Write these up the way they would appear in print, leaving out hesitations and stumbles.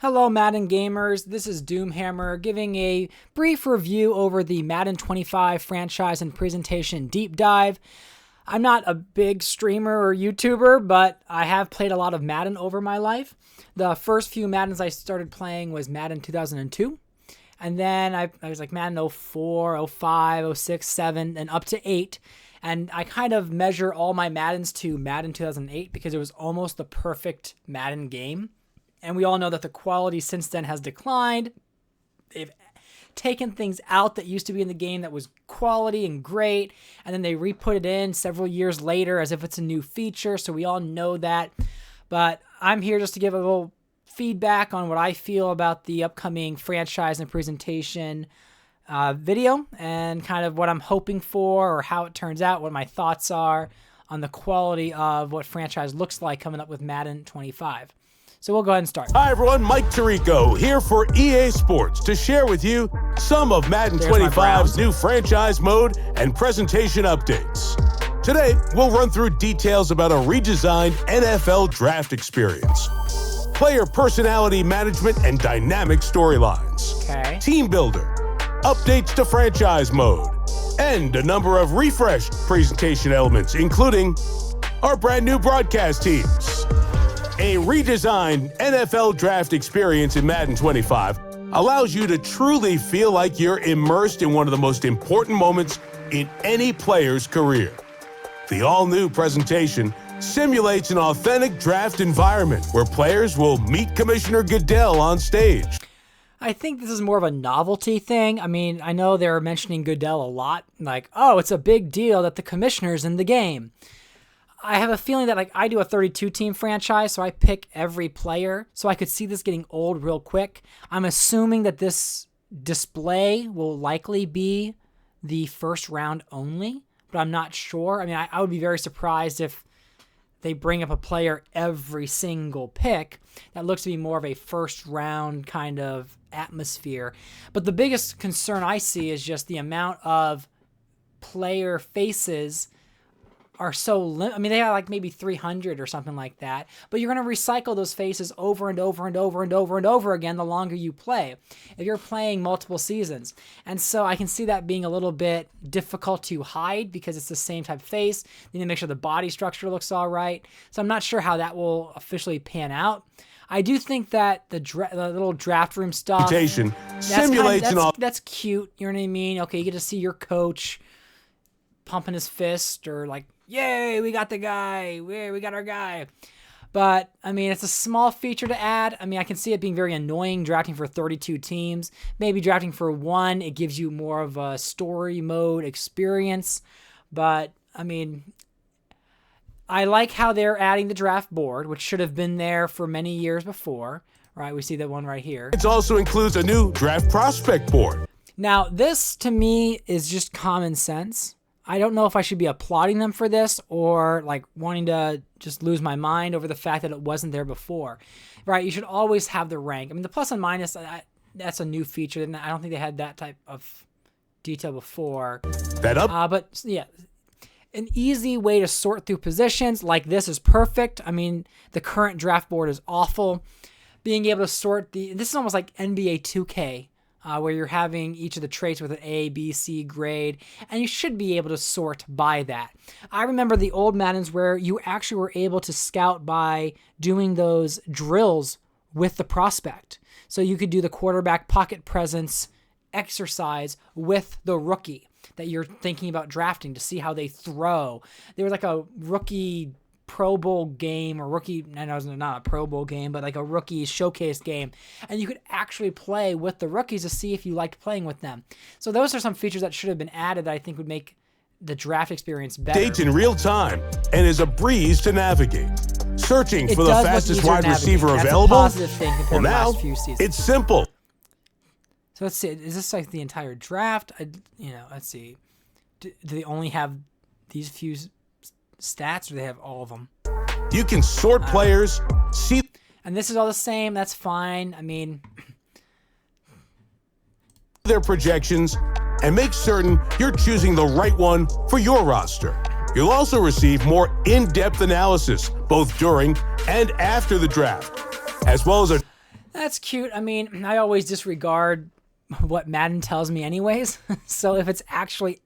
Hello Madden gamers, this is Doomhammer giving a brief review over the Madden 25 franchise and presentation deep dive. I'm not a big streamer or YouTuber, but I have played a lot of Madden over my life. The first few Maddens I started playing was Madden 2002, and then I was like Madden 04, 05, 06, 7, and up to 8. And I kind of measure all my Maddens to Madden 2008 because it was almost the perfect Madden game. And we all know that the quality since then has declined. They've taken things out that used to be in the game that was quality and great, and then they re-put it in several years later as if it's a new feature, so we all know that. But I'm here just to give a little feedback on what I feel about the upcoming franchise and presentation video, and kind of what I'm hoping for or how it turns out, what my thoughts are on the quality of what franchise looks like coming up with Madden 25. So we'll go ahead and start. Hi everyone, Mike Tirico here for EA Sports to share with you some of Madden 25's new franchise mode and presentation updates. Today, we'll run through details about a redesigned NFL draft experience, player personality management and dynamic storylines, team builder, updates to franchise mode, and a number of refreshed presentation elements, including our brand new broadcast teams. A redesigned NFL draft experience in Madden 25 allows you to truly feel like you're immersed in one of the most important moments in any player's career. The all-new presentation simulates an authentic draft environment where players will meet Commissioner Goodell on stage. I think this is more of a novelty thing. I mean, I know they're mentioning Goodell a lot, like, oh, it's a big deal that the commissioner's in the game. I have a feeling that, like, I do a 32-team franchise, so I pick every player, so I could see this getting old real quick. I'm assuming that this display will likely be the first round only, but I'm not sure. I mean, I would be very surprised if they bring up a player every single pick. That looks to be more of a first round kind of atmosphere. But the biggest concern I see is just the amount of player faces are so I mean, they have like maybe 300 or something like that, but you're going to recycle those faces over and over and over and over and over again the longer you play, if you're playing multiple seasons. And so I can see that being a little bit difficult to hide because it's the same type of face. You need to make sure the body structure looks all right. So I'm not sure how that will officially pan out. I do think that the little draft room stuff, that's cute. You know what I mean? Okay, you get to see your coach pumping his fist or like, yay, we got the guy. Yay, we got our guy. But, I mean, it's a small feature to add. I mean, I can see it being very annoying drafting for 32 teams. Maybe drafting for one, it gives you more of a story mode experience. But, I mean, I like how they're adding the draft board, which should have been there for many years before. Right, we see that one right here. It also includes a new draft prospect board. Now, this, to me, is just common sense. I don't know if I should be applauding them for this or like wanting to just lose my mind over the fact that it wasn't there before. Right? You should always have the rank. I mean, the plus and minus, that's a new feature. I don't think they had that type of detail before. But yeah, an easy way to sort through positions like this is perfect. I mean, the current draft board is awful. Being able to sort this is almost like NBA 2K. Where you're having each of the traits with an A, B, C grade, and you should be able to sort by that. I remember the old Maddens where you actually were able to scout by doing those drills with the prospect. So you could do the quarterback pocket presence exercise with the rookie that you're thinking about drafting to see how they throw. There was like a rookie Pro Bowl game or rookie, I know it's not a Pro Bowl game, but like a rookie showcase game. And you could actually play with the rookies to see if you liked playing with them. So those are some features that should have been added that I think would make the draft experience better. Dates in real time and is a breeze to navigate. Searching for the fastest wide receiver available? That's a positive thing compared to the last few seasons. It's simple. So let's see. Is this like the entire draft? Let's see. Do they only have these few stats, or do they have all of them? You can sort players, see, and this is all the same. That's fine. I mean, their projections and make certain you're choosing the right one for your roster. You'll also receive more in-depth analysis both during and after the draft, as well as a That's cute. I mean, I always disregard what Madden tells me anyways. So if it's actually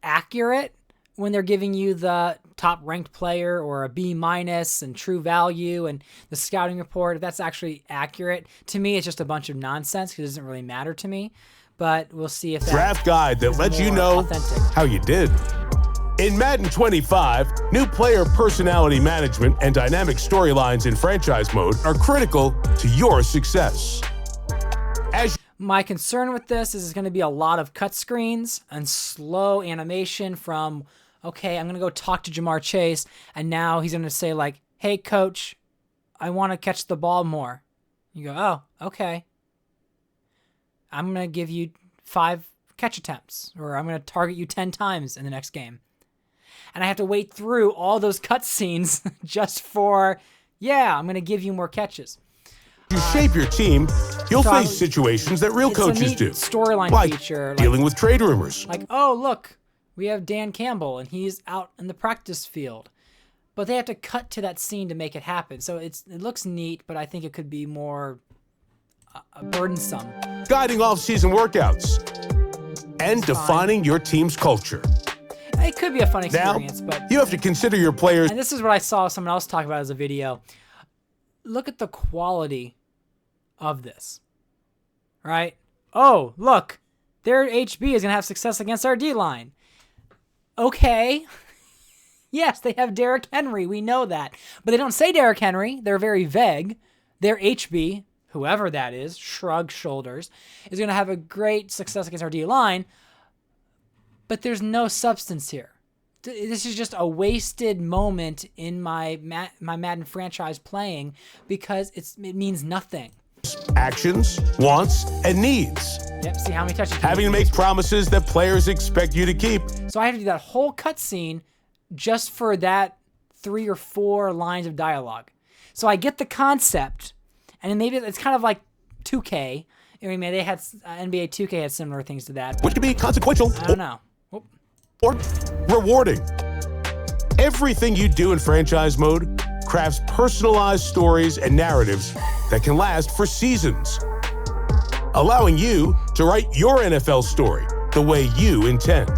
accurate when they're giving you the top ranked player or a B minus and true value and the scouting report, if that's actually accurate, to me, it's just a bunch of nonsense because it doesn't really matter to me. But we'll see if that draft guide that lets you know authentic. How you did. In Madden 25, new player personality management and dynamic storylines in franchise mode are critical to your success. My concern with this is it's going to be a lot of cut screens and slow animation from, okay, I'm going to go talk to Jamar Chase, and now he's going to say like, hey, coach, I want to catch the ball more. You go, oh, okay. I'm going to give you 5 catch attempts, or I'm going to target you 10 times in the next game. And I have to wait through all those cut scenes just for, yeah, I'm going to give you more catches. You shape your team, you'll face situations that real coaches do. Storyline like feature. Dealing with trade rumors. Like, oh, look, we have Dan Campbell, and he's out in the practice field. But they have to cut to that scene to make it happen. So it looks neat, but I think it could be more burdensome. Guiding off-season workouts. And defining your team's culture. It could be a fun experience, but you have to consider your players. And this is what I saw someone else talk about as a video. Look at the quality of this, right? Oh, look, their HB is going to have success against our D-line. Okay. Yes, they have Derrick Henry. We know that. But they don't say Derrick Henry. They're very vague. Their HB, whoever that is, shrug shoulders, is going to have a great success against our D-line. But there's no substance here. This is just a wasted moment in my Madden franchise playing because it means nothing. Actions, wants, and needs. Yep, see how many touches. Having to make promises that players expect you to keep. So I have to do that whole cutscene just for that 3 or 4 lines of dialogue. So I get the concept, and maybe it's kind of like 2K. I mean, they had NBA 2K had similar things to that. Which could be consequential. I don't know. Or rewarding. Everything you do in franchise mode crafts personalized stories and narratives that can last for seasons, allowing you to write your NFL story the way you intend.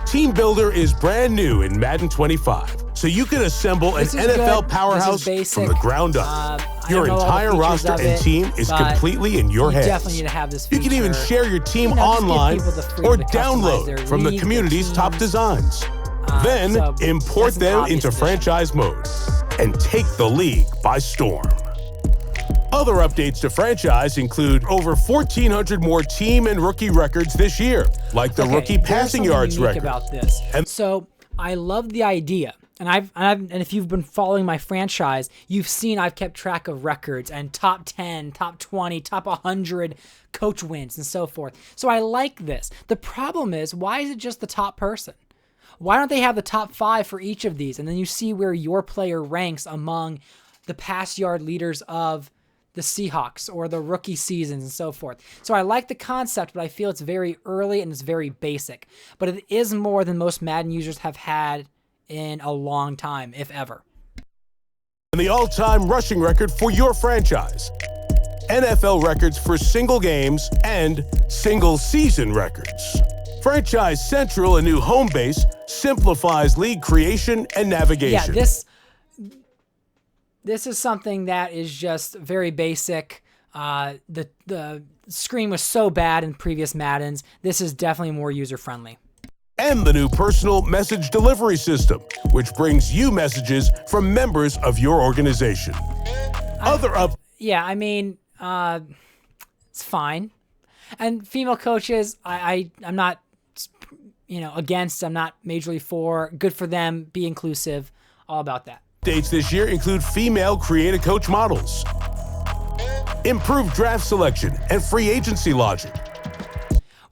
Team Builder is brand new in Madden 25, so you can assemble an NFL powerhouse from the ground up. Your entire roster and team is completely in your hands. Definitely need to have this feature. You can even share your team online or download from the community's top designs. Then import them into franchise mode and take the league by storm. Other updates to franchise include over 1,400 more team and rookie records this year, like the rookie passing yards record. About this. And so I love the idea. And if you've been following my franchise, you've seen I've kept track of records and top 10, top 20, top 100 coach wins and so forth. So I like this. The problem is, why is it just the top person? Why don't they have the top 5 for each of these? And then you see where your player ranks among the pass yard leaders of the Seahawks or the rookie seasons and so forth. So I like the concept, but I feel it's very early and it's very basic. But it is more than most Madden users have had in a long time, if ever. And the all-time rushing record for your franchise. NFL records for single games and single season records. Franchise Central, a new home base, simplifies league creation and navigation. Yeah, this is something that is just very basic. The screen was so bad in previous Maddens. This is definitely more user-friendly. And the new personal message delivery system, which brings you messages from members of your organization. Yeah, I mean, it's fine. And female coaches, I'm not, against. I'm not majorly for. Good for them. Be inclusive. All about that. Updates this year include female creative coach models, improved draft selection, and free agency logic.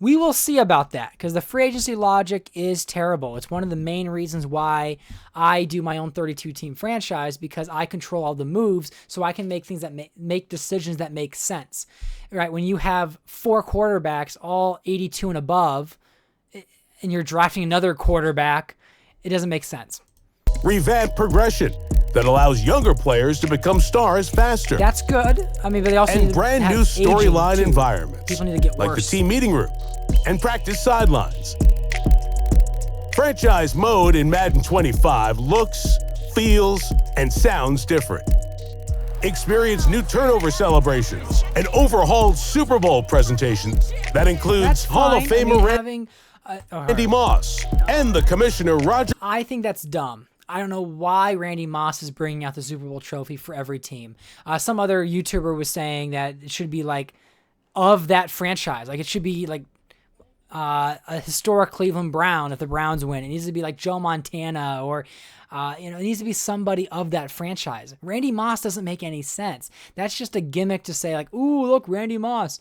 We will see about that because the free agency logic is terrible. It's one of the main reasons why I do my own 32-team franchise, because I control all the moves, so I can make things that make decisions that make sense. Right? When you have 4 quarterbacks, all 82 and above, and you're drafting another quarterback, it doesn't make sense. Revamp progression. that allows younger players to become stars faster. That's good. I mean, but they also And need to brand have new storyline aging, too. environments. People need to get like worse. the team meeting room and practice sidelines. Franchise mode in Madden 25 looks, feels, and sounds different. Experience new turnover celebrations, an overhauled Super Bowl presentation that includes That's Hall of fine. Famer Having, Randy Moss and the Commissioner Roger. I think that's dumb. I don't know why Randy Moss is bringing out the Super Bowl trophy for every team. Some other YouTuber was saying that it should be like of that franchise. Like it should be like a historic Cleveland Brown if the Browns win. It needs to be like Joe Montana or it needs to be somebody of that franchise. Randy Moss doesn't make any sense. That's just a gimmick to say like, ooh, look, Randy Moss.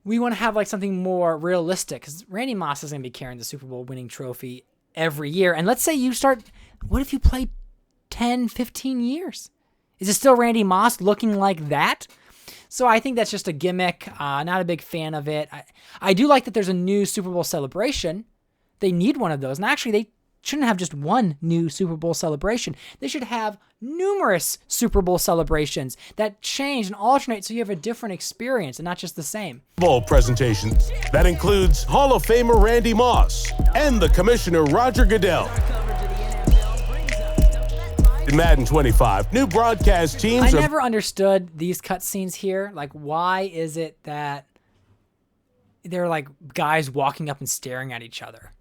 We want to have like something more realistic because Randy Moss is going to be carrying the Super Bowl winning trophy every year. And let's say you start, what if you play 10, 15 years? Is it still Randy Moss looking like that? So I think that's just a gimmick. Not a big fan of it. I do like that there's a new Super Bowl celebration. They need one of those. And actually, they shouldn't have just one new Super Bowl celebration. They should have numerous Super Bowl celebrations that change and alternate so you have a different experience and not just the same. Bowl presentation that includes Hall of Famer Randy Moss and the Commissioner Roger Goodell. In Madden 25, new broadcast teams I never understood these cutscenes here. Like, why is it that they're like guys walking up and staring at each other?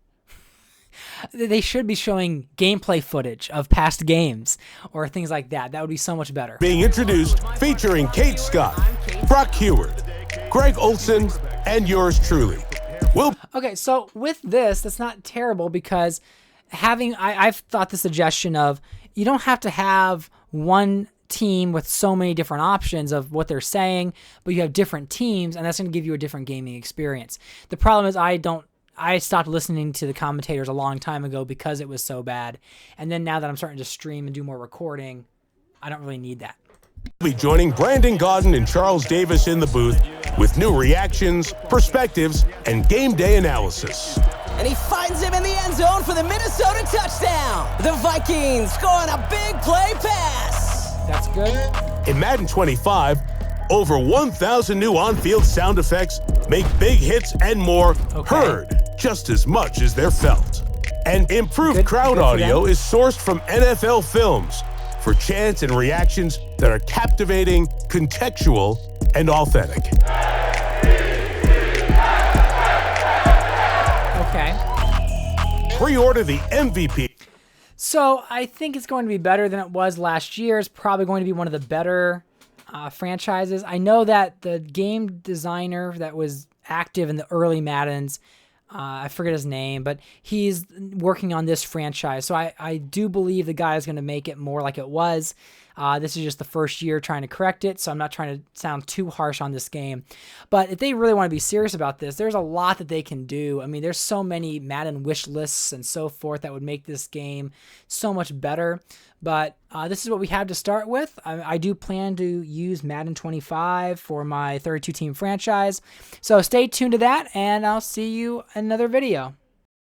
They should be showing gameplay footage of past games or things like that. That would be so much better. Being introduced, featuring Kate Scott, Brock Heward, Greg Olson, and yours truly. Okay, so with this, that's not terrible because I've thought the suggestion of you don't have to have one team with so many different options of what they're saying, but you have different teams, and that's going to give you a different gaming experience. The problem is I stopped listening to the commentators a long time ago because it was so bad. And then now that I'm starting to stream and do more recording, I don't really need that. We'll be joining Brandon Gaudin and Charles Davis in the booth with new reactions, perspectives, and game day analysis. And he finds him in the end zone for the Minnesota touchdown. The Vikings scoring a big play pass. That's good. In Madden 25, over 1,000 new on-field sound effects make big hits and more heard just as much as they're felt. And improved crowd audio is sourced from NFL films for chants and reactions that are captivating, contextual, and authentic. Okay. Pre-order the MVP. So I think it's going to be better than it was last year. It's probably going to be one of the better franchises. I know that the game designer that was active in the early Maddens, I forget his name, but he's working on this franchise. So I do believe the guy is going to make it more like it was. This is just the first year trying to correct it, so I'm not trying to sound too harsh on this game. But if they really want to be serious about this, there's a lot that they can do. I mean, there's so many Madden wish lists and so forth that would make this game so much better. But this is what we have to start with. I do plan to use Madden 25 for my 32-team franchise. So stay tuned to that, and I'll see you in another video.